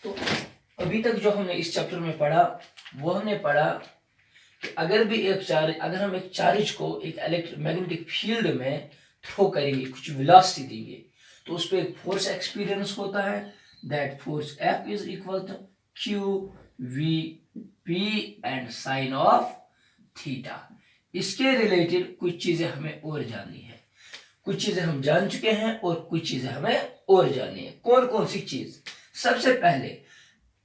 तो अभी तक जो हमने इस चैप्टर में पढ़ा वो हमने पढ़ा कि अगर हम एक चार्ज को एक इलेक्ट्रोमैग्नेटिक फील्ड में थ्रो करेंगे, कुछ वेलोसिटी देंगे, तो उस पर एक फोर्स एक्सपीरियंस होता है। That force F is equal to Q V P and sine of theta. इसके रिलेटेड कुछ चीजें हमें और जाननी है। कुछ चीजें हम जान चुके हैं और कुछ चीजें हमें और जाननी है। कौन कौन सी चीज? सबसे पहले,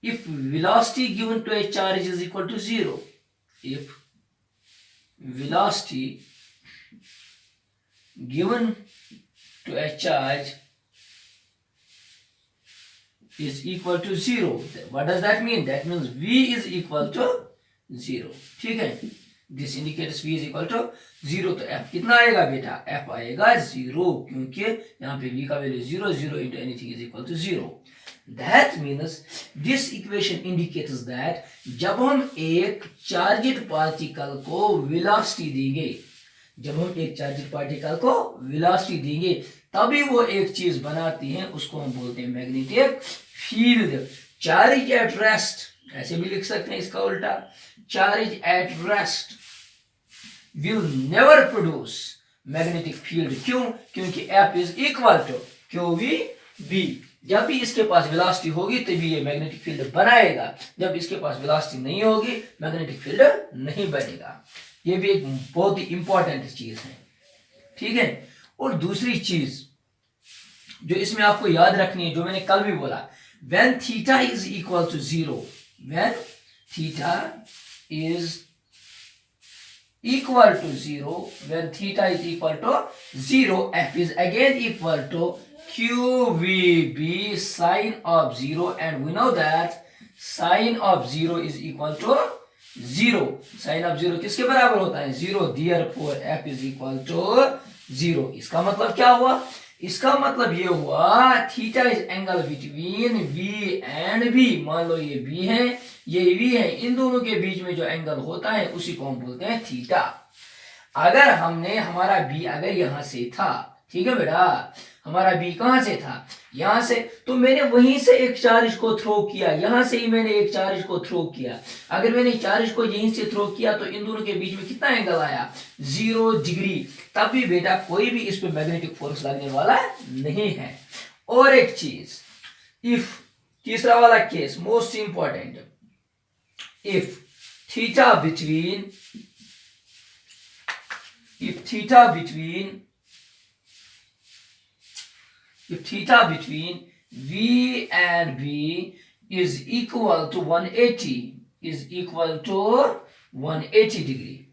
if velocity given to a charge is equal to 0, if velocity given to a charge is equal to 0, what does that mean? That means V is equal to 0. ठीक है, this indicates V is equal to 0. तो F कितना आएगा बेटा? F आएगा 0, क्योंकि यहाँ पे V का value 0, 0 into anything is equal to 0. That means this equation indicates that जब हम एक चार्जेड पार्टिकल को वेलोसिटी देंगे, तभी वो एक चीज बनाती है, उसको हम बोलते हैं magnetic field. Charge at rest, ऐसे भी लिख सकते हैं इसका उल्टा, charge at rest will never produce magnetic field. क्यों? क्योंकि F is equal to QVB। जब भी इसके पास वेलोसिटी होगी तभी ये मैग्नेटिक फील्ड बनाएगा, जब इसके पास वेलोसिटी नहीं होगी मैग्नेटिक फील्ड नहीं बनेगा। ये भी एक बहुत ही इंपॉर्टेंट चीज है, ठीक है। और दूसरी चीज जो इसमें आपको याद रखनी है, जो मैंने कल भी बोला, when theta is equal to 0, when theta is equal to 0, when theta is equal to 0, F is again equal to QVB sine of 0, and we know that sine of 0 is equal to 0. Sine of 0 किसके बराबर होता है? 0. Therefore F is equal to 0. इसका मतलब क्या हुआ? इसका मतलब ये हुआ theta is angle between V and B। मान लो ये B है, ये V है, इन दोनों के बीच में जो एंगल होता है उसी को हम बोलते हैं थीटा। अगर हमारा B अगर यहां से था, ठीक है बेटा, हमारा B कहां से था? यहां से, तो मैंने वहीं से एक चार्ज को थ्रो किया, यहां से ही मैंने एक चार्ज को थ्रो किया। अगर मैंने चार्ज को यहीं से थ्रो किया तो इन दोनों के बीच में कितना एंगल आया? 0 डिग्री। तब भी बेटा कोई भी इस पे मैग्नेटिक फोर्स लगने वाला नहीं है। और एक चीज, इफ, तीसरा वाला case most important, if theta between V and B is equal to 180 degree,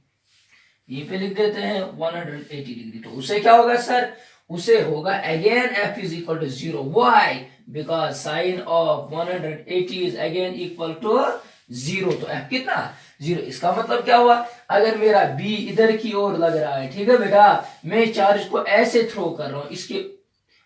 ये पे लिख देते हैं 180 डिग्री। तो उसे क्या होगा सर? उसे होगा again F is equal to 0. Why? Because sin of 180 is again equal to 0. तो F कितना? 0। इसका मतलब क्या हुआ? अगर मेरा B इधर की ओर लग रहा है, ठीक है बेटा, मैं चार्ज को ऐसे थ्रो कर रहा हूं इसके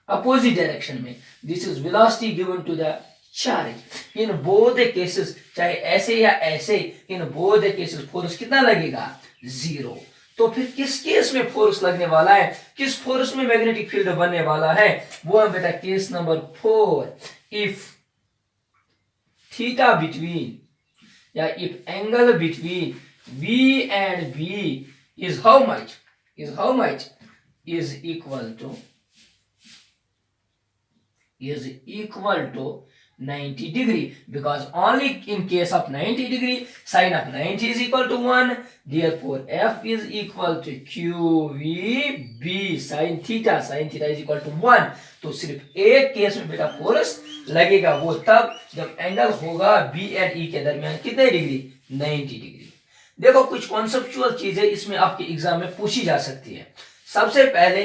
अपोजिट डायरेक्शन में, this is velocity given to the charge. In both the cases, चाहे ऐसे या ऐसे, in both the cases force कितना लगेगा? 0। तो फिर किस केस में फोर्स लगने वाला है, किस फोर्स में मैग्नेटिक फील्ड बनने वाला है, वो है बेटा case number 4। If theta between, या if angle between V and B is how much? Is equal to 90 degree, because only in case of 90 degree sin of 90 is equal to 1. Therefore F is equal to QVB sin theta is equal to 1. तो सिर्फ एक case में बेटा force लगेगा, वो तब जब angle होगा B एंड E के दरमियान कितने डिग्री? 90 डिग्री। देखो कुछ कॉन्सेप्चुअल चीजें इसमें आपके एग्जाम में पूछी जा सकती है। सबसे पहले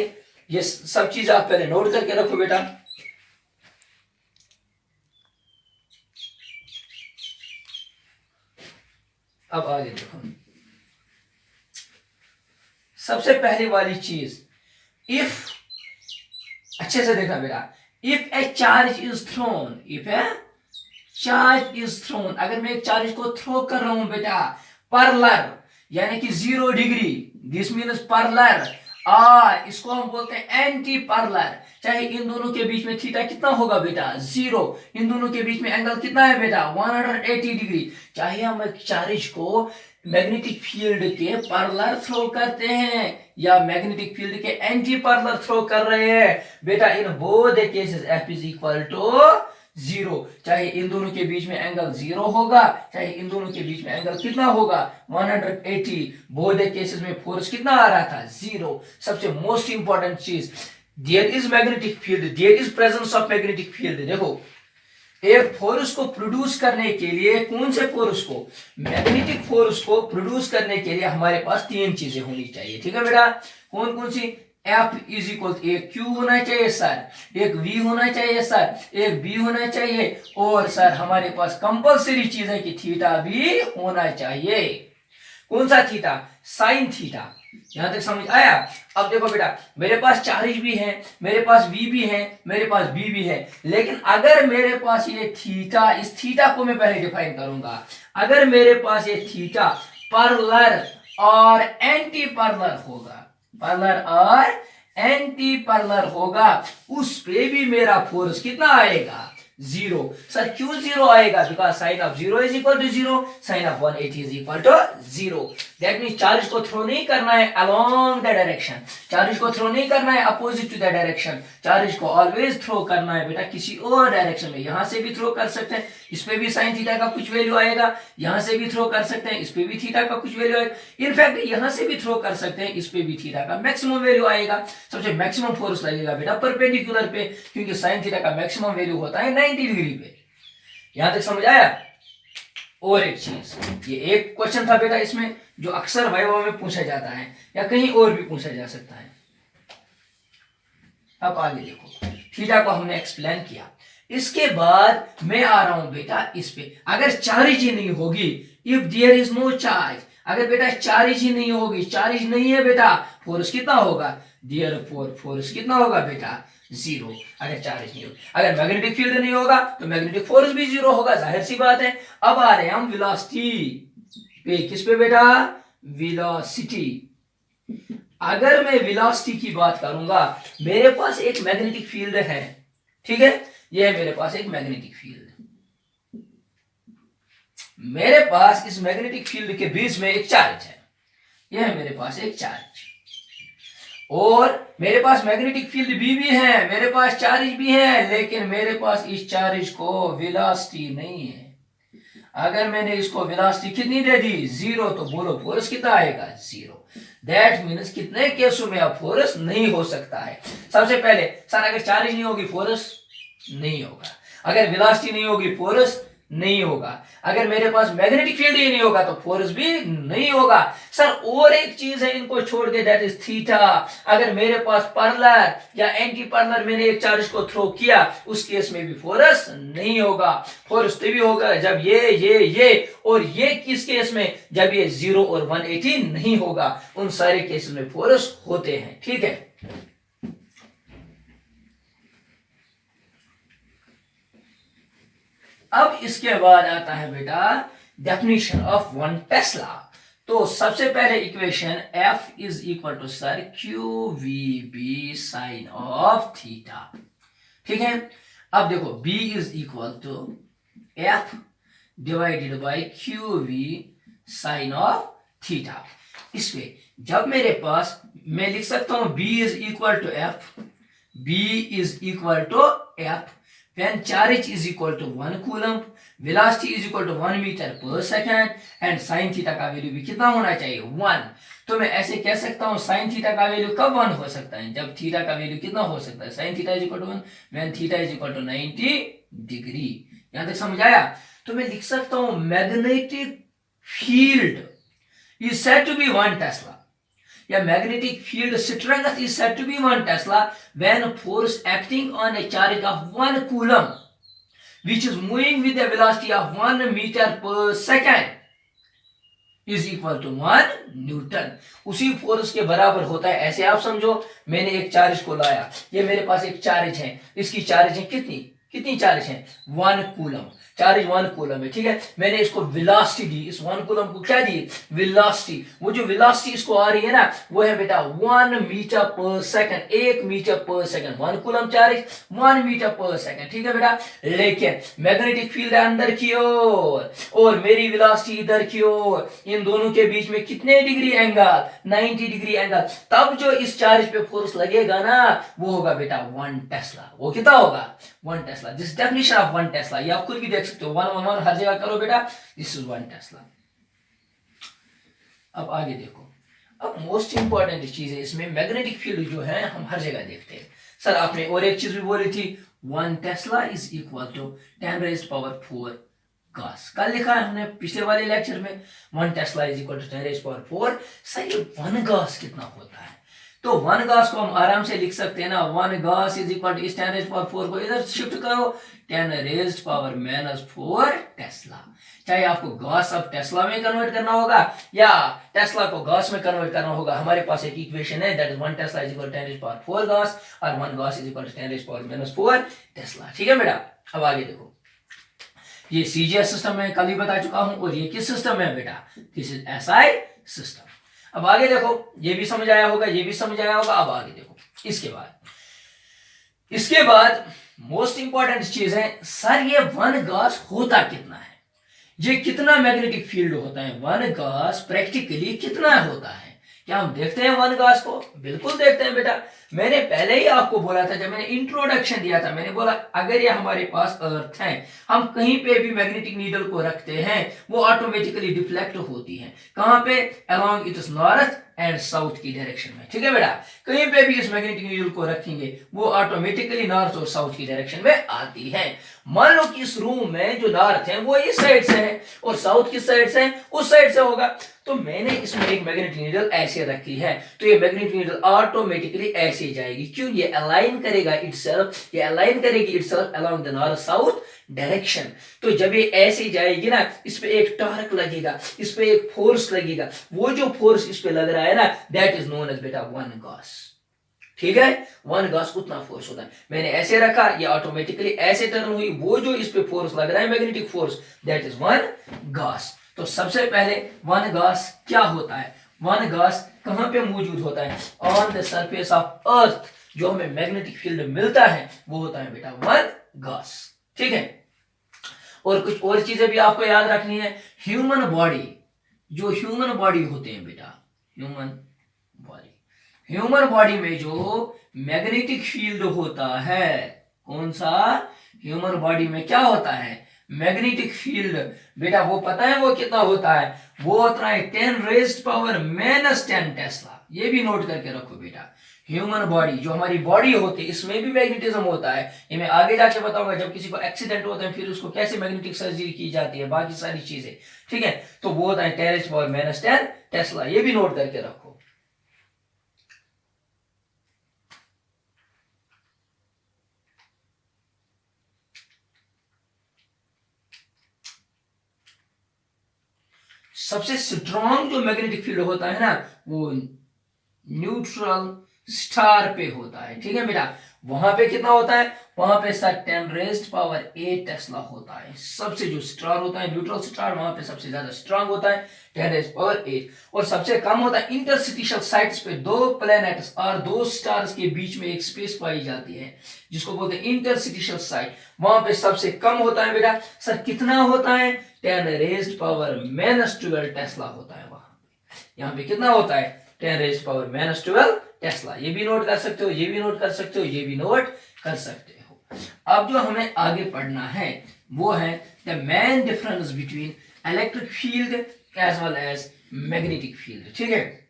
ये सब चीज आप पहले नोट करके रखो बेटा। अब आगे देखो, सबसे पहली वाली चीज, इफ, अच्छे से देखना बेटा, if A charge is throne, अगर मैं एक चार्ज को थ्रो कर रहा हूं बेटा पैरेलल, यानी कि 0 डिग्री, दिस मीन्स पैरेलल और इसको हम बोलते हैं एंटी पैरेलल। चाहे इन दोनों के बीच में थीटा कितना होगा बेटा 0, इन दोनों के बीच में एंगल कितना है बेटा 180 डिग्री। चाहे हम एक चार्ज को मैग्नेटिक फील्ड के पैरेलल थ्रो करते हैं या मैग्नेटिक फील्ड के एंटी पैरेलल थ्रो कर रहे हैं बेटा, in both cases F is equal to 0। चाहे इन दोनों के बीच में एंगल 0 होगा, चाहे इन दोनों के बीच में एंगल कितना होगा 180, बोथ केसेस में फोर्स कितना आ रहा था 0। सबसे मोस्ट इंपॉर्टेंट चीज, there is magnetic field, there is presence of magnetic field. देखो एक फोर्स को प्रोड्यूस करने के लिए, कौन से फोर्स को, मैग्नेटिक फोर्स को प्रोड्यूस करने के लिए हमारे पास तीन चीजें होनी चाहिए। ठीक है बेटा, कौन कौन सी, F इज इक्वल एक Q होना चाहिए सर, एक V होना चाहिए सर, एक B होना चाहिए, और सर हमारे पास कंपल्सरी चीज है कि थीटा भी होना चाहिए। कौन सा थीटा, साइन थीटा। यहां तक समझ आया। अब देखो बेटा, मेरे पास चार्ज भी है, मेरे पास V भी है, मेरे पास B भी है, लेकिन अगर मेरे पास ये थीटा, इस थीटा को मैं पहले डिफाइन करूंगा, अगर मेरे पास ये थीटा पैरेलल और एंटी पैरेलल होगा, पैरेलल और एंटी पैरेलल होगा, उस पे भी मेरा फोर्स कितना आएगा 0। सर क्यों 0 आएगा, because sine of 0 is equal to 0, sine of 180 is equal to 0। That mean charge को थ्रो नहीं करना है अलोंग द डायरेक्शन, चार्ज को थ्रो नहीं करना है opposite to the direction, charge को ऑलवेज थ्रो करना है बेटा किसी और डायरेक्शन में। यहां से भी थ्रो कर सकते हैं, इस पे भी साइन थीटा का कुछ वैल्यू आएगा, यहां से भी थ्रो कर सकते हैं, इस पे भी थीटा का कुछ वैल्यू आएगा, इनफैक्ट यहां से भी थ्रो कर सकते हैं, इस पे भी थीटा का मैक्सिमम वैल्यू आएगा। सबसे मैक्सिमम फोर्स लगेगा बेटा परपेंडिकुलर पे, क्योंकि साइन थीटा का मैक्सिमम वैल्यू होता है 90 डिग्री पे। यहां तक समझ आया। और एक चीज, ये एक क्वेश्चन था बेटा इसमें जो अक्सर वाइवा में पूछा जाता है या कहीं और भी पूछा जा सकता है। अब आगे देखो, थीटा को हमने एक्सप्लेन किया, इसके बाद मैं आ रहा हूं बेटा इस पे, अगर चार्ज ही नहीं होगी, if there is no charge, अगर बेटा चार्ज ही नहीं होगी, चार्ज नहीं है बेटा, फोर्स कितना होगा, देयरफॉर फोर्स कितना होगा बेटा 0। अगर चार्ज नहीं होगा, अगर मैग्नेटिक फील्ड नहीं होगा तो मैग्नेटिक फोर्स भी 0 होगा, जाहिर सी बात है। अब आ रहे हैं हम वेलोसिटी पे, किस पे बेटा, वेलोसिटी। अगर मैं वेलोसिटी की बात करूंगा, मेरे पास एक मैग्नेटिक फील्ड है, ठीक है, यह है मेरे पास एक मैग्नेटिक फील्ड, मेरे पास इस मैग्नेटिक फील्ड के बीच में एक चार्ज है, यह है मेरे पास एक चार्ज, और मेरे पास मैग्नेटिक फील्ड भी है, मेरे पास चार्ज भी है, लेकिन मेरे पास इस चार्ज को वेलोसिटी नहीं है। अगर मैंने इसको वेलोसिटी कितनी दे दी 0, तो बोलो फोर्स कितना आएगा 0। दैट मीन्स कितने केसों में अब फोर्स नहीं हो सकता है। सबसे पहले सर अगर चार्ज नहीं होगी फोर्स नहीं होगा, अगर वेलोसिटी नहीं होगी फोर्स नहीं होगा, अगर मेरे पास मैग्नेटिक फील्ड ही नहीं होगा तो फोर्स भी नहीं होगा। सर और एक चीज है इनको छोड़ के, दैट इज थीटा। अगर मेरे पास पैरेलल या एंटी पैरेलल मैंने एक चार्ज को थ्रो किया, उस केस में भी फोर्स नहीं होगा। फोर्स तभी होगा जब ये और ये किस केस में, जब ये 0 और 180 नहीं होगा, उन सारे केसेस में फोर्स होते हैं। ठीक है, अब इसके बाद आता है बेटा डेफिनेशन ऑफ 1 टेस्ला। तो सबसे पहले equation F is equal to sir QVB sine of theta. ठीक है, अब देखो B is equal to F divided by QV sine of theta. इसमें जब मेरे पास, मैं लिख सकता हूं B is equal to F, B is equal to F when charge is equal to 1 coulomb, velocity is equal to 1 meter per second, and sin theta का value भी कितना होना चाहिए 1। तो मैं ऐसे कह सकता हूँ sin theta का वैल्यू कब 1 हो सकता है, जब थीटा का वैल्यू कितना हो सकता है, sin theta is equal to 1 when theta is equal to 90 degree. यहां तक समझ आया। तो मैं लिख सकता हूँ magnetic field is said to be 1 tesla, या magnetic field strength is said to be 1 Tesla when force acting on a charge of 1 coulomb which is moving with a velocity of 1 meter per second is equal to 1 Newton. उसी force के बराबर होता है। ऐसे आप समझो, मैंने एक चार्ज को लाया, ये मेरे पास एक चार्ज है, इसकी चार्ज है कितनी कितनी चार्ज है 1 कूलम, चार्ज 1 कूलम है, ठीक है। मैंने इसको वेलोसिटी दी, इस 1 कूलम को क्या दी वेलोसिटी, वो जो वेलोसिटी इसको आ रही है ना वो है बेटा 1 मीटर पर सेकंड, 1 मीटर पर सेकंड, 1 कूलम चार्ज 1 मीटर पर सेकंड, ठीक है बेटा। लेकिन मैग्नेटिक फील्ड अंदर की ओर और मेरी वेलोसिटी इधर की ओर, इन दोनों के बीच में कितने डिग्री एंगल 90 डिग्री एंगल, तब जो इस चार्ज पे फोर्स लगेगा ना वो होगा बेटा 1 टेस्ला। वो कितना होगा 1 Tesla. This definition of 1 Tesla, ये आप खुद भी देख सकते हो, 1 हर जगह करो बेटा, दिस इज 1 टेस्ला। अब आगे देखो, अब मोस्ट इंपॉर्टेंट चीज है इसमें, मैग्नेटिक फील्ड जो है हम हर जगह देखते हैं। सर आपने और एक चीज भी बोली थी 1 tesla is equal to 10⁻⁴ gauss, कल लिखा है हमने पिछले वाले लेक्चर में 1 tesla is equal to 10⁻⁴। Sir ये 1 गॉस कितना होता है, तो 1 गॉस को हम आराम से लिख सकते हैं ना, 1 गॉस इज इक्वल टू इस 10⁻⁴ को इधर शिफ्ट करो 10⁻⁻⁴ टेस्ला। चाहे आपको गॉस अब टेस्ला में कन्वर्ट करना होगा या टेस्ला को गॉस में कन्वर्ट करना होगा, हमारे पास एक इक्वेशन है that is 1 tesla is equal to 10⁻⁴ gauss और 1 gauss is equal to 10⁻⁴ tesla, ठीक है बेटा। अब आगे देखो, ये सीजीएस सिस्टम में कल ही बता चुका हूं, और ये किस सिस्टम है बेटा, दिस इज एसआई सिस्टम। अब आगे देखो, ये भी समझ आया होगा, ये भी समझ आया होगा। अब आगे देखो, इसके बाद मोस्ट इंपॉर्टेंट चीज है, सर ये 1 गॉस होता कितना है, ये कितना मैग्नेटिक फील्ड होता है, 1 गॉस प्रैक्टिकली कितना होता है, क्या हम देखते हैं 1 गॉस को? बिल्कुल देखते हैं बेटा। मैंने पहले ही आपको बोला था, जब मैंने इंट्रोडक्शन दिया था, मैंने बोला अगर ये हमारे पास अर्थ है, हम कहीं पे भी मैग्नेटिक नीडल को रखते हैं वो ऑटोमेटिकली डिफ्लेक्ट होती है, कहां पे, along it's north and south की डायरेक्शन में, ठीक है बेटा। कहीं पे भी इस मैग्नेटिक नीडल को रखेंगे वो ऑटोमेटिकली नॉर्थ और साउथ की डायरेक्शन में आती है। मान लो कि इस रूम में जो नॉर्थ है वो इस साइड से है और साउथ किस साइड से है, उस साइड से होगा, तो मैंने इसमें एक मैग्नेटिक नीडल ऐसे रखी है, तो ये मैग्नेटिक नीडल ऑटोमेटिकली ऐसे जाएगी, क्यों, ये अलाइन करेगा इटसेल्फ, ये अलाइन करेगी itself along the north south direction. तो जब ये ऐसे जाएगी ना, इस पे एक टॉर्क लगेगा, इस पे एक फोर्स लगेगा, वो जो फोर्स इस पे लग रहा है ना दैट इज नोन एज बेटा 1 गॉस, ठीक है। 1 गॉस उतना फोर्स होता है, मैंने ऐसे रखा, ये ऑटोमेटिकली ऐसे टर्न हुई, वो जो इस पे फोर्स लग रहा है magnetic force that is 1 Gauss. तो सबसे पहले 1 गॉस क्या होता है, 1 गॉस कहां पे मौजूद होता है, on the surface of earth, जो हमें मैग्नेटिक फील्ड मिलता है वो होता है बेटा 1 गॉस, ठीक है। और कुछ और चीजें भी आपको याद रखनी है, ह्यूमन बॉडी, जो ह्यूमन बॉडी होते हैं बेटा, ह्यूमन बॉडी में जो मैग्नेटिक फील्ड होता है, कौन सा, ह्यूमन बॉडी में क्या होता है मैग्नेटिक फील्ड, बेटा वो पता है वो कितना होता है, वो होता है 10⁻⁻10 टेस्ला। ये भी नोट करके रखो बेटा, ह्यूमन बॉडी, जो हमारी बॉडी होती है इसमें भी मैग्नेटिज्म होता है, ये मैं आगे जाके बताऊंगा, जब किसी को एक्सीडेंट होता है फिर उसको कैसे मैग्नेटिक सर्जरी की जाती है, बाकी सारी चीजें, ठीक है। तो वो होता है 10⁻⁻10 टेस्ला, ये भी नोट करके रखो। सबसे स्ट्रॉन्ग जो मैग्नेटिक फील्ड होता है ना वो न्यूट्रल स्टार पे होता है, ठीक है बेटा। वहां पे कितना होता है, वहां पे 10⁻⁸ टेस्ला होता है, सबसे जो स्टार होता है न्यूट्रल स्टार, वहां पे सबसे ज्यादा स्ट्रांग होता है 10⁸, और सबसे कम होता है इंटरस्टिशियल साइट्स पे, दो प्लैनेट्स और दो स्टार्स के बीच में एक स्पेस पाई जाती है जिसको बोलते हैं इंटरस्टिशियल साइट, वहां पे सबसे कम होता है बेटा। सर कितना होता है, 10⁻⁻12 टेस्ला होता है वहां पे, यहाँ पे कितना होता है 10⁻⁻12 टेस्ला। ये भी नोट कर सकते हो, ये भी नोट कर सकते हो, ये भी नोट कर सकते हो। अब जो हमें आगे पढ़ना है वो है the main difference between electric field as well as magnetic field, ठीक है।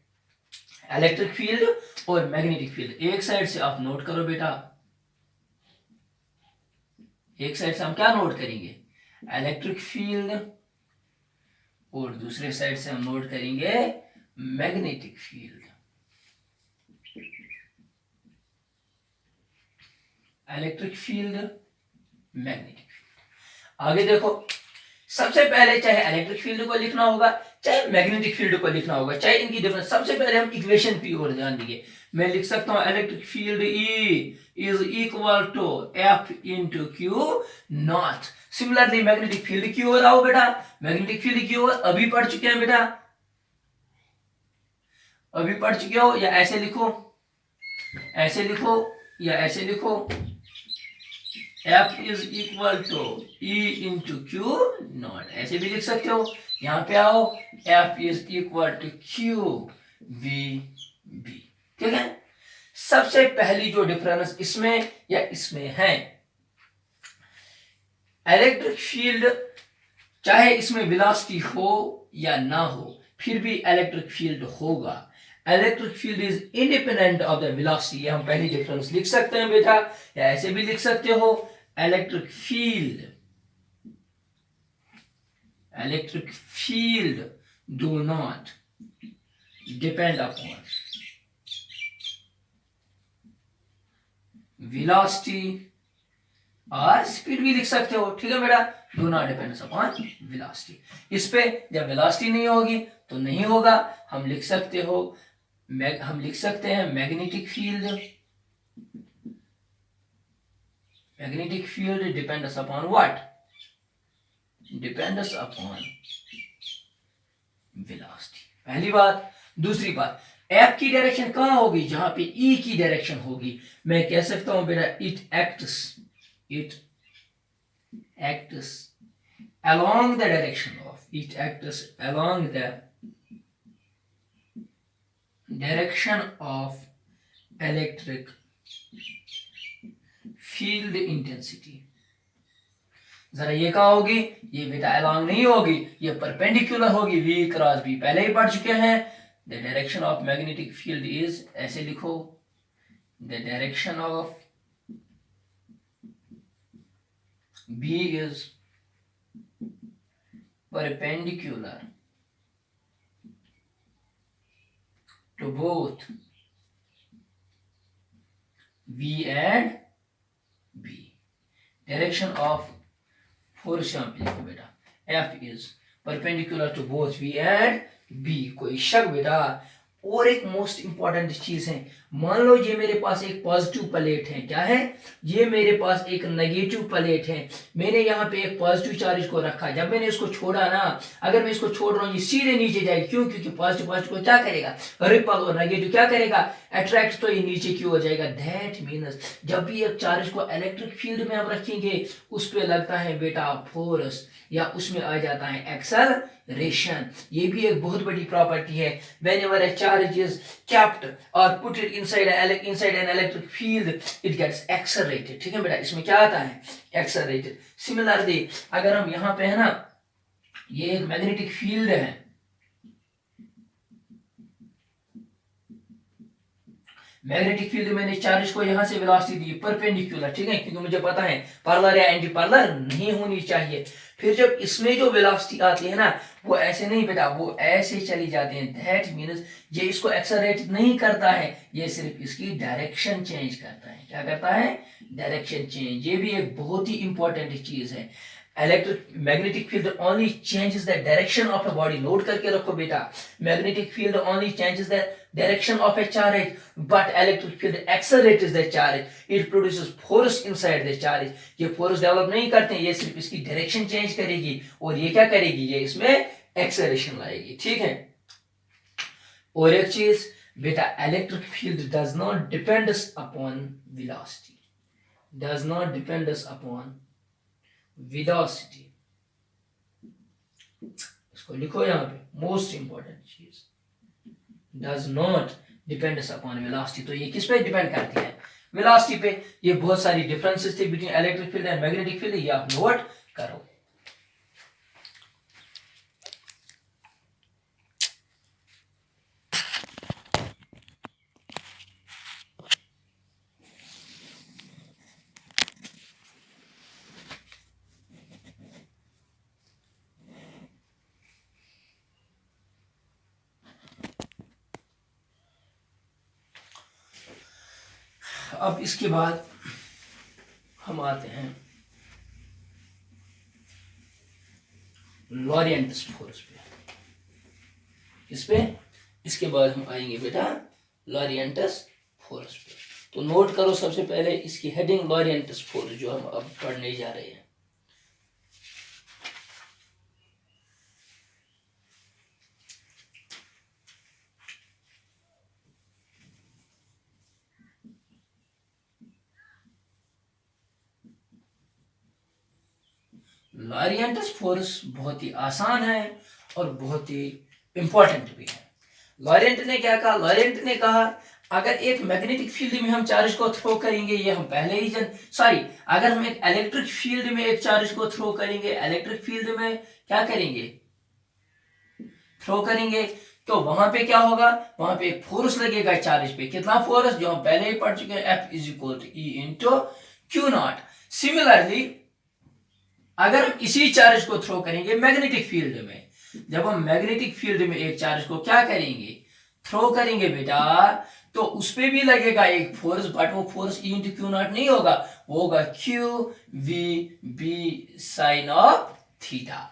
इलेक्ट्रिक फील्ड और मैग्नेटिक फील्ड, एक साइड से आप नोट करो बेटा, एक साइड से हम क्या नोट करेंगे, इलेक्ट्रिक फील्ड, और दूसरे साइड से हम नोट करेंगे magnetic field. Electric field, magnetic field. आगे देखो, सबसे पहले चाहे इलेक्ट्रिक फील्ड को लिखना होगा चाहे मैग्नेटिक फील्ड को लिखना होगा, चाहे इनकी डिफरेंस, सबसे पहले हम इक्वेशन की ओर ध्यान देंगे। मैं लिख सकता हूं electric field E is equal to F into Q naught. Similarly magnetic field की ओर आओ बेटा, मैग्नेटिक फील्ड की ओर अभी पढ़ चुके हैं बेटा, अभी पढ़ चुके हो, या ऐसे लिखो, ऐसे लिखो या ऐसे लिखो, F is equal to E into Q naught, ऐसे भी लिख सकते हो। यहां पे आओ, F is equal to Q V B. ठीक है, सबसे पहली जो डिफरेंस इसमें या इसमें है, इलेक्ट्रिक फील्ड चाहे इसमें वेलोसिटी हो या ना हो, फिर भी इलेक्ट्रिक फील्ड होगा। Electric field is independent of the velocity, ये हम पहली डिफरेंस लिख सकते हैं बेटा, या ऐसे भी लिख सकते हो, electric field do not depend upon velocity और स्पीड भी लिख सकते हो। ठीक है बेटा, do not depends upon velocity. इस पे जब वेलोसिटी नहीं होगी तो नहीं होगा, हम लिख सकते हो, हम लिख सकते हैं magnetic field depends upon what, depends upon velocity, पहली बात। दूसरी बात, F की डायरेक्शन कहां होगी, जहां पे E की डायरेक्शन होगी, मैं कह सकता हूं बेटा it acts along the direction of, it acts along the direction of electric field intensity। जरा ये कहा होगी, ये बेटा along नहीं होगी, ये परपेंडिकुलर होगी, V क्रॉस B, पहले ही पढ़ चुके हैं। The direction of magnetic field is, ऐसे लिखो, the direction of B is perpendicular to both V and B। Direction of force यहाँ पे लिखो बेटा, F is perpendicular to both V and B, कोई शक बेटा। और एक मोस्ट इंपॉर्टेंट चीज है, मान लो ये मेरे पास एक पॉजिटिव प्लेट है, क्या है, ये मेरे पास एक नेगेटिव प्लेट है, मैंने यहाँ पे एक पॉजिटिव चार्ज को रखा, जब मैंने इसको छोड़ा ना, अगर मैं इसको छोड़ रहा हूँ ये सीधे नीचे जाएगी, क्यों, क्योंकि पॉजिटिव को क्या करेगा, रिपल, और नेगेटिव क्या करेगा, अट्रैक्ट, तो ये नीचे क्यों हो जाएगा। दैट मीन्स जब भी एक चार्ज को इलेक्ट्रिक फील्ड में हम रखेंगे, उस पे लगता है बेटा फोर्स, या उसमें आ जाता है एक्सेलरेशन। ये भी एक बहुत बड़ी प्रॉपर्टी है। Whenever a charge is kept or put it inside an electric field, it gets accelerated। ठीक है बेटा, इसमें क्या आता है, accelerated। सिमिलरली अगर हम यहाँ पे है ना, ये एक मैग्नेटिक फील्ड है, मैग्नेटिक फील्ड मैंने चार्ज को यहां से वेलोसिटी दी परपेंडिकुलर, ठीक है, क्योंकि मुझे पता है पैरेलल या एंटी पैरेलल नहीं होनी चाहिए। फिर जब इसमें जो वेलोसिटी आती है ना, वो ऐसे नहीं बेटा, वो ऐसे चली जाती है। दैट मींस ये इसको एक्सेलरेट नहीं करता है, ये सिर्फ इसकी डायरेक्शन चेंज करता है। क्या करता है, डायरेक्शन चेंज। ये भी एक बहुत ही इंपॉर्टेंट चीज है। Magnetic field only changes the direction of a body, note करके रखो बेटा, magnetic field only changes the direction of a charge, but electric field accelerates the charge, it produces force inside the charge। ये force develop नहीं करते हैं, ये सिर्फ इसकी डायरेक्शन चेंज करेगी, और ये क्या करेगी, ये इसमें एक्सेलरेशन लाएगी। ठीक है, और एक चीज बेटा, electric field does not depends upon velocity, does not depends upon velocity. इसको लिखो यहाँ पे, मोस्ट इंपॉर्टेंट चीज, does not depends upon velocity। तो ये किस पे डिपेंड करती है, वेलोसिटी पे। ये बहुत सारी डिफरेंसेस थे between electric field and magnetic field, ये आप नोट करो। अब इसके बाद हम आते हैं लॉरियंटस फोर्स पे। इस पे इसके बाद हम आएंगे बेटा लॉरियंटस फोर्स पे। तो नोट करो सबसे पहले इसकी हेडिंग लॉरिएंटस फोर्स जो हम अब पढ़ने जा रहे हैं। लॉरिएंटस फोर्स बहुत ही आसान है और बहुत ही इंपॉर्टेंट भी है। लॉरेंट ने क्या कहा? लॉरेंट ने कहा अगर एक मैग्नेटिक फील्ड में हम चार्ज को थ्रो करेंगे, ये हम पहले ही अगर हम एक इलेक्ट्रिक फील्ड में एक चार्ज को थ्रो करेंगे, इलेक्ट्रिक फील्ड में क्या करेंगे? थ्रो करेंगे, तो वहां पे क्या होगा? वहां पे एक फोर्स लगेगा चार्ज पे। कितना फोर्स? जो हम पहले ही पढ़ चुके हैं, F is equal to E into Q naught. Similarly अगर हम इसी चार्ज को थ्रो करेंगे मैग्नेटिक फील्ड में, जब हम मैग्नेटिक फील्ड में एक चार्ज को क्या करेंगे? थ्रो करेंगे बेटा, तो उस पे भी लगेगा एक फोर्स, बट वो force E into Q naught नहीं होगा, वो होगा Q V B sine of theta.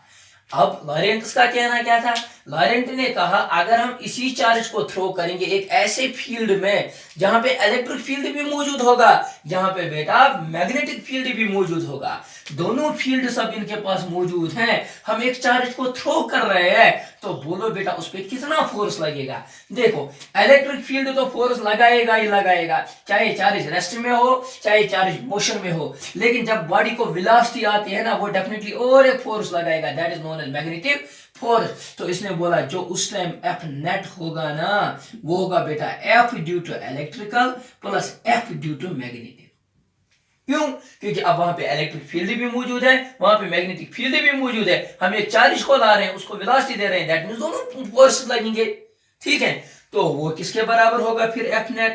अब लॉरेंट का कहना क्या था? लॉरेंट ने कहा अगर हम इसी चार्ज को थ्रो करेंगे एक ऐसे फील्ड में जहां पे इलेक्ट्रिक फील्ड भी मौजूद होगा, जहां पे बेटा मैग्नेटिक फील्ड भी मौजूद होगा, दोनों फील्ड सब इनके पास मौजूद हैं, हम एक चार्ज को थ्रो कर रहे हैं, तो बोलो बेटा उस पर कितना फोर्स लगेगा? देखो इलेक्ट्रिक फील्ड तो फोर्स लगाएगा ही लगाएगा, चाहे चार्ज रेस्ट में हो चाहे चार्ज मोशन में हो, लेकिन जब बॉडी को वेलोसिटी आती है ना, वो डेफिनेटली और एक फोर्स लगाएगा, that is known as magnetic force. तो इसने बोला जो उस टाइम एफ नेट होगा ना, वो होगा बेटा F due to electrical plus F due to magnetic. क्यों? क्योंकि अब वहां पे इलेक्ट्रिक फील्ड भी मौजूद है, वहां पे मैग्नेटिक फील्ड भी मौजूद है, हम एक चार्ज को ला रहे हैं, उसको वेलोसिटी दे रहे हैं, दैट मींस दोनों फोर्स लगेंगे। ठीक है, तो वो किसके बराबर होगा फिर? F net.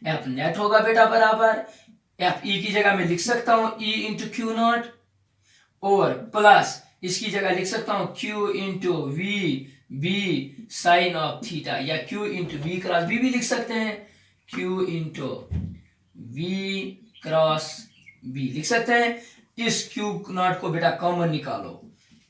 एफ नेट होगा बेटा बराबर एफ ई की जगह मैं लिख सकता हूं ई इंटू क्यू नॉट, और प्लस इसकी जगह लिख सकता हूं Q into V B sine of theta, या Q into V cross B भी लिख सकते हैं, Q into V cross B लिख सकते हैं। इस क्यू नॉट को बेटा कॉमन निकालो,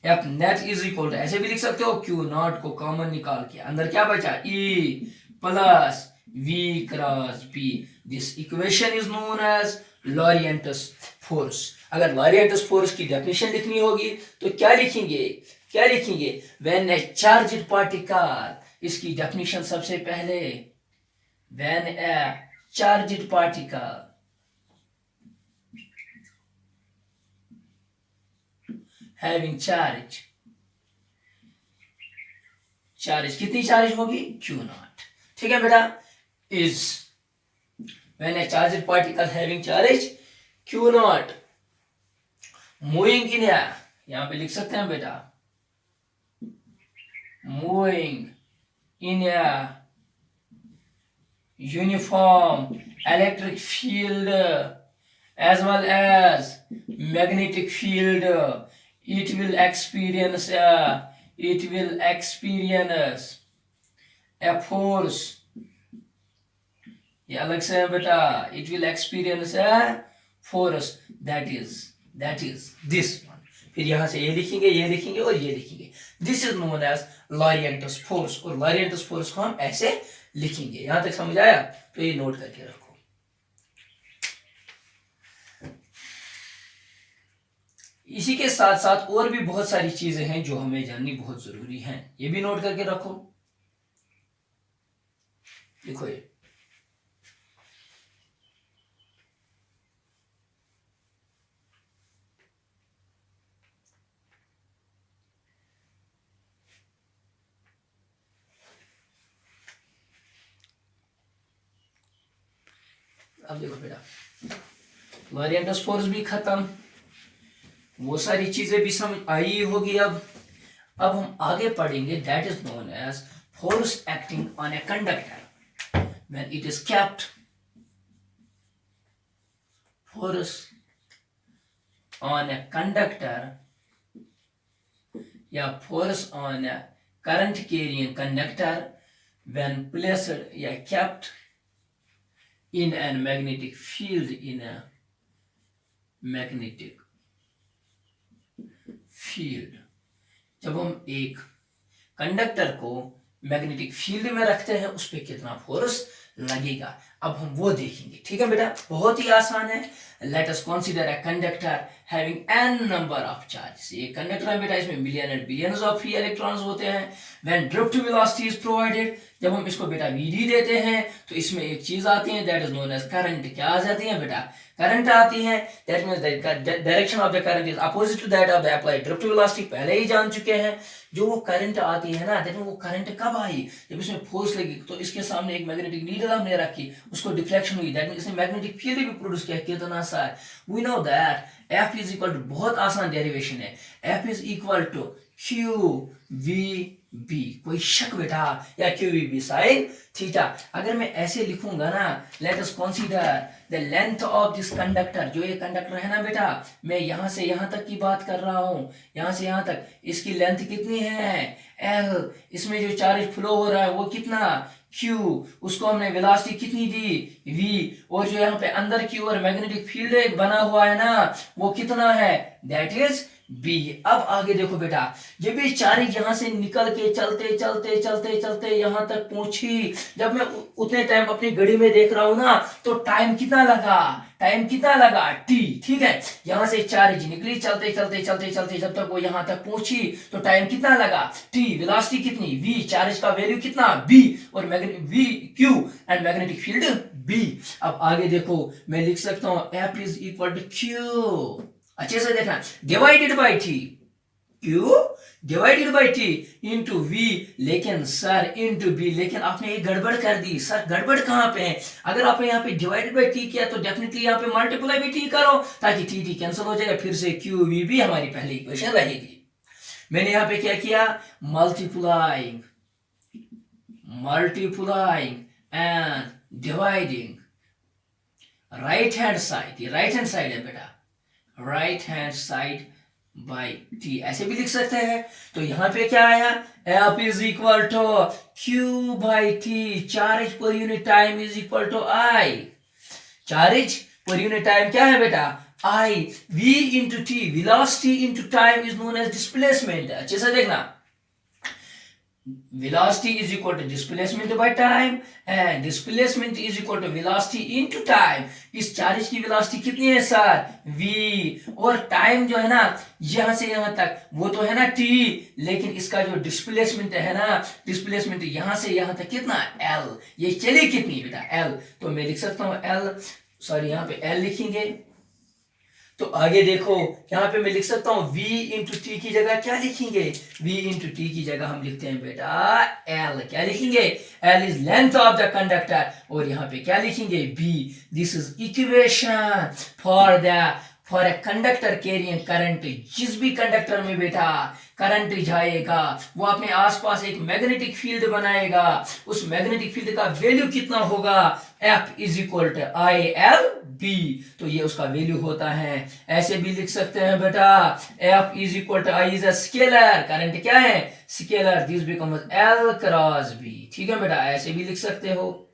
F net is equal to ऐसे भी लिख सकते हो, क्यू नॉट को कॉमन निकाल के अंदर क्या बचा? E plus V cross B. This equation is known as Lorentz force. अगर लॉरिएंटस फोर्स की डेफिनेशन लिखनी होगी तो क्या लिखेंगे? क्या लिखेंगे? व्हेन ए चार्ज्ड पार्टिकल, इसकी डेफिनेशन सबसे पहले, when A charged particle having charge, charge कितनी चार्ज होगी? Q not. ठीक है बेटा, is when A charged particle having charge Q not moving in, यहां पे लिख सकते हैं बेटा, moving in A uniform electric field as well as magnetic field, it will experience a force, ये अलग से है बेटा, it will experience a force that is this one। फिर यहां से ये लिखेंगे, ये लिखेंगे और ये लिखेंगे, this is known as Lorentz force, और लॉरिएंटस फोर्स को हम ऐसे लिखेंगे। यहां तक समझ आया? तो ये नोट करके रखो। इसी के साथ साथ और भी बहुत सारी चीजें हैं जो हमें जाननी बहुत जरूरी हैं, ये भी नोट करके रखो। देखो ये अब देखो बेटा, लॉरिएंटस फोर्स भी खत्म, वो सारी चीजें भी समझ आई होगी। अब हम आगे पढ़ेंगे, that is known as force acting on a conductor when it is kept, force on a conductor या force on a current carrying conductor when placed या kept in a magnetic field, in a magnetic field। जब हम एक conductor को magnetic field में रखते हैं, उस पर कितना फोर्स लगेगा। अब हम वो देखेंगे, ठीक है बेटा, बहुत ही आसान है। Late us consider a conductor having n number of charges. ये कंडक्टर है बेटा, इसमें million and billions of free electrons होते हैं। When drift velocity is provided, जब हम इसको बेटा vd देते हैं तो इसमें एक चीज आती है that is known as current. क्या आ जाती है बेटा? करंट आती है। That means direction of the current is opposite to that of the applied drift velocity, पहले ही जान चुके हैं। जो वो करंट आती है ना, देखो वो करंट कब आई? जब इसमें फोर्स लगी तो इसके सामने एक मैग्नेटिक नीडल हमने रखी, उसको डिफ्लेक्शन हुई, दैट मींस इसने मैग्नेटिक फील्ड भी प्रोड्यूस किया। कितना सा? We know that F is equal to, बहुत आसान डेरिवेशन है, F is equal to Q V B. कोई शक बेटा? या Q V B sine theta. अगर मैं ऐसे लिखूंगा ना, let us consider the length of this conductor. जो ये कंडक्टर है ना बेटा, मैं यहां से यहां तक की बात कर रहा हूं, यहां से यहां तक, इसकी लेंथ कितनी है? L। इसमें जो चार्ज फ्लो हो रहा है वो कितना? Q। उसको हमने वेलोसिटी कितनी दी? V। और जो यहाँ पे अंदर की ओर मैग्नेटिक फील्ड बना हुआ है ना, वो कितना है? That is B। अब आगे देखो बेटा, जब ये चार्ज यहाँ से निकल के चलते चलते चलते चलते यहाँ तक पहुंची, जब मैं उतने टाइम अपनी घड़ी में देख रहा हूं ना, तो टाइम कितना लगा? टाइम कितना लगा? T। ठीक है, यहाँ से चार्ज निकली चलते चलते चलते चलते जब तक वो यहाँ तक पहुंची तो टाइम कितना लगा? T। वेलोसिटी कितनी? V। चार्ज का वैल्यू कितना? B। और magnetic V Q and magnetic field B। अब आगे देखो, मैं लिख सकता हूँ F is equal to Q, अच्छे से देखना, divided by T। Q divided by T into V। लेकिन सर इंटू B, लेकिन आपने ये गड़बड़ कर दी। सर गड़बड़ कहाँ पे है? अगर आपने यहाँ पे डिवाइडेड बाई T किया तो डेफिनेटली यहाँ पे मल्टीप्लाई भी T करो, ताकि T कैंसिल हो जाएगा, फिर से Q V B हमारी पहली इक्वेशन रहेगी। मैंने यहाँ पे क्या किया? Multiplying and dividing right hand side. ये राइट हैंड साइड है बेटा, right hand side by T, ऐसे भी लिख सकते हैं। तो यहां पे क्या आया? F is equal to Q by T। Charge per unit time is equal to I। Charge per unit time क्या है बेटा? I। V into T, velocity into time is known as displacement. अच्छे से देखना, velocity is equal to displacement by time and displacement is equal to velocity into time। इस charge की velocity कितनी है सर? V। और टाइम जो है ना यहां से यहां तक, वो तो है ना T, लेकिन इसका जो डिस्प्लेसमेंट है ना, डिस्प्लेसमेंट यहां से यहां तक कितना? L। ये चली कितनी बेटा? L। तो मैं लिख सकता हूं L, सॉरी यहाँ पे L लिखेंगे। तो आगे देखो, यहाँ पे मैं लिख सकता हूँ V इंटू टी की जगह क्या लिखेंगे? V इंटू टी की जगह हम लिखते हैं बेटा L। क्या लिखेंगे? L is length of the conductor. और यहाँ पे क्या लिखेंगे? B। This is equation for a conductor carrying current. जिस भी कंडक्टर में बेटा करंट जाएगा वो अपने आसपास एक मैग्नेटिक फील्ड बनाएगा। उस मैग्नेटिक फील्ड का वैल्यू कितना होगा? F is equal to ILB। तो ये उसका वैल्यू होता है। ऐसे भी लिख सकते हैं बेटा, F is equal to, I is a scalar, current क्या है? Scalar, this becomes L cross B। ठीक है बेटा, ऐसे भी लिख सकते हो।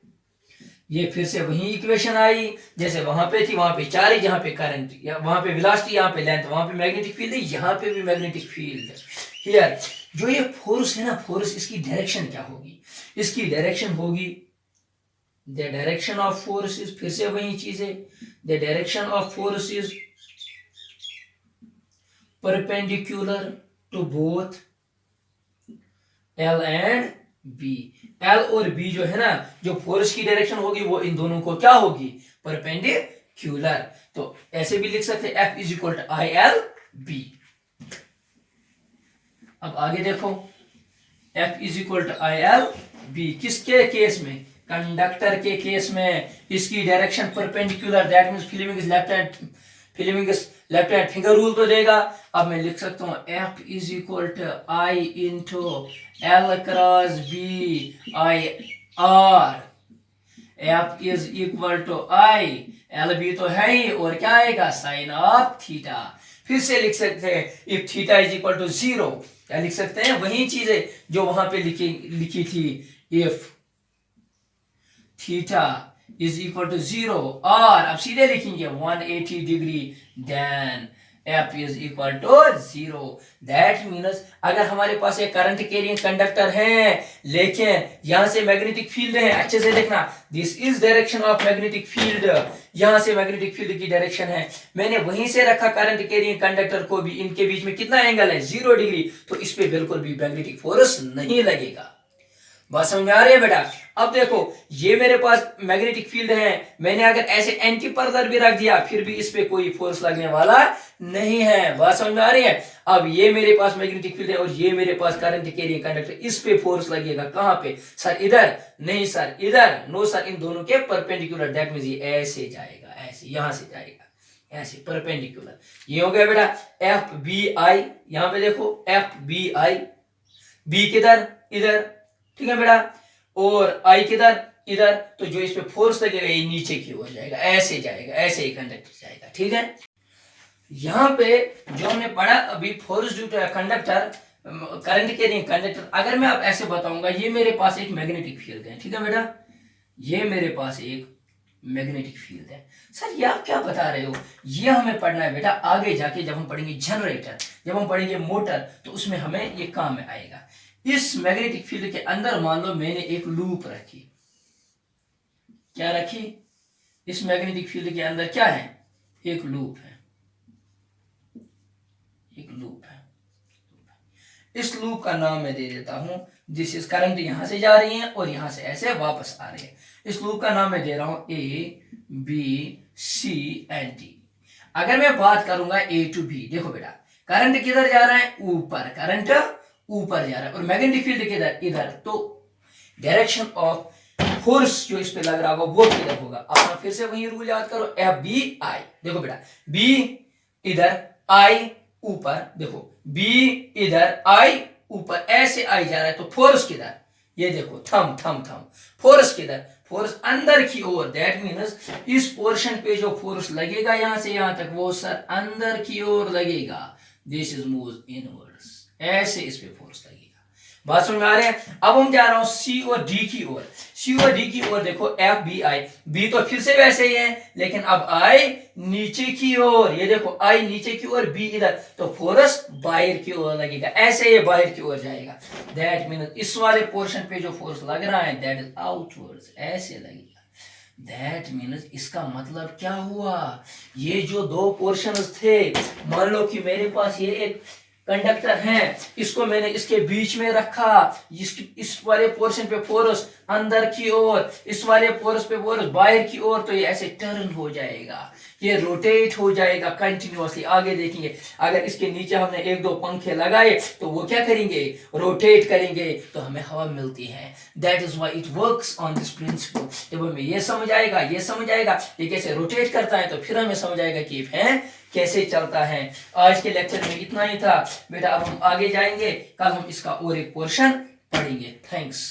ये फिर से वही इक्वेशन आई जैसे वहां पे थी, वहां पे चार्ज, यहाँ पे करंट, वहां पे वेलोसिटी, यहाँ पे लेंथ, वहां पे मैग्नेटिक फील्ड है, यहाँ पे भी मैग्नेटिक फील्ड। क्लियर? जो ये फोर्स है ना, फोर्स, इसकी डायरेक्शन क्या होगी? इसकी डायरेक्शन होगी, the direction of force is, फिर से वही चीज है, the direction of force is perpendicular to both L and B। L और B जो है ना, जो फोर्स की डायरेक्शन होगी वो इन दोनों को क्या होगी? परपेंडिकुलर। तो ऐसे भी लिख सकते हैं F is equal to ILB। अब आगे देखो, F is equal to ILB किसके केस में? कंडक्टर के केस में। इसकी direction perpendicular, that means Fleming is left hand, Fleming is left hand finger rule तो देगा। अब मैं लिख सकता हूँ F is equal to I into L cross B IR। F is equal to I, LB तो है ही, और क्या आएगा? Sine of theta. फिर से लिख सकते हैं if theta is equal to 0, क्या लिख सकते हैं? वही चीज है जो वहां पे लिखी थी, if theta is equal to 0, और अब सीधे लिखेंगे 180 degree, then F is equal to 0. That means अगर हमारे पास एक करंट कैरिंग कंडक्टर है लेकिन यहां से मैग्नेटिक फील्ड है, अच्छे से देखना, this is direction of magnetic field, यहां से मैग्नेटिक फील्ड की डायरेक्शन है, मैंने वहीं से रखा करंट कैरिंग कंडक्टर को भी, इनके बीच में कितना एंगल है 0 डिग्री, तो इस पे बिल्कुल भी मैग्नेटिक फोर्स नहीं लगेगा। बात समझ में आ रही है बेटा? अब देखो ये मेरे पास मैग्नेटिक फील्ड है, मैंने अगर ऐसे एंटी पर्दर भी रख दिया फिर भी इस पे कोई फोर्स लगने वाला नहीं है। बात समझ में आ रही है? अब ये मेरे पास मैग्नेटिक फील्ड है और ये मेरे पास करंट कैरिंग कंडक्टर, इस पे फोर्स लगेगा कहां पे सर? इधर नहीं सर, इधर नो सर, इन दोनों के परपेंडिकुलर, दैट मींस ये ऐसे जाएगा, ऐसे यहां से जाएगा, ऐसे परपेंडिकुलर। ये हो गया बेटा एफ बी आई, यहां पे देखो एफ बी आई, बी किधर? इधर, ठीक है बेटा, और आई किधर? इधर, तो जो इस पे फोर्स लगेगा ये नीचे की ओर जाएगा, ऐसे जाएगा, ऐसे ही कंडक्टर जाएगा, ठीक है। यहां पे जो हमने पढ़ा अभी force due to conductor, current carrying conductor, अगर मैं आप ऐसे बताऊंगा ये मेरे पास एक मैग्नेटिक फील्ड है, ठीक है बेटा, ये मेरे पास एक मैग्नेटिक फील्ड है। सर ये आप क्या बता रहे हो? ये हमें पढ़ना है बेटा आगे जाके, जब हम पढ़ेंगे जनरेटर, जब हम पढ़ेंगे मोटर, तो उसमें हमें ये काम में आएगा। इस मैग्नेटिक फील्ड के अंदर मान लो मैंने एक लूप रखी, क्या रखी? इस मैग्नेटिक फील्ड के अंदर क्या है? एक लूप है, एक लूप है। इस लूप का नाम मैं दे देता हूं, दिस इज करंट, यहां से जा रही है और यहां से ऐसे वापस आ रही है, इस लूप का नाम मैं दे रहा हूं A B C and D. अगर मैं बात करूंगा ए टू बी, देखो बेटा करंट किधर जा रहा है? ऊपर, करंट ऊपर जा रहा है, और मैग्नेटिक फील्ड किधर? इधर, तो डायरेक्शन ऑफ फोर्स जो इस पे लग रहा होगा वो किधर होगा? आप फिर से वही रूल याद करो, एफ बी आई, देखो बेटा बी इधर, आई ऊपर, देखो बी इधर, आई ऊपर, ऐसे आई जा रहा है, तो फोर्स किधर? ये देखो थम थम थम, फोर्स किधर? फोर्स अंदर की ओर, दैट मीन्स इस पोर्शन पे जो फोर्स लगेगा यहां से यहां तक वो सर अंदर की ओर लगेगा, दिस इज मूव इनवर्ड्स, ऐसे इस पे फोर्स लगेगा। बात समझ में आ रही है? अब हम जा रहा हूं सी और डी की ओर, सी और डी की ओर देखो एफ बी आई, बी तो फिर से वैसे ही है लेकिन अब आई नीचे की ओर, ये देखो आई नीचे की ओर, बी इधर, तो फोर्स बाहर की ओर लगेगा, ऐसे ये बाहर की ओर जाएगा, दैट मीन्स इस वाले पोर्शन पे जो फोर्स लग रहा है दैट इज आउटवर्ड्स, ऐसे लगेगा। दैट मीन्स इसका मतलब क्या हुआ? ये जो दो पोर्शंस थे, मान लो कि मेरे पास ये एक कंडक्टर है, इसको मैंने इसके बीच में रखा, इस वाले पोर्शन पे फोर्स अंदर की ओर, इस वाले फोर्स पे फोर्स बाहर की ओर, तो ये ऐसे टर्न हो जाएगा, ये रोटेट हो जाएगा कंटिन्यूअसली। आगे देखेंगे अगर इसके नीचे हमने एक दो पंखे लगाए तो वो क्या करेंगे? रोटेट करेंगे, तो हमें हवा मिलती है। That is why it works on this principle. जब हमें ये समझ आएगा ये कैसे रोटेट करता है, तो फिर हमें समझ आएगा कि फैन कैसे चलता है। आज के लेक्चर में इतना ही था बेटा, अब हम आगे जाएंगे, कल हम इसका और एक पोर्शन पढ़ेंगे। थैंक्स।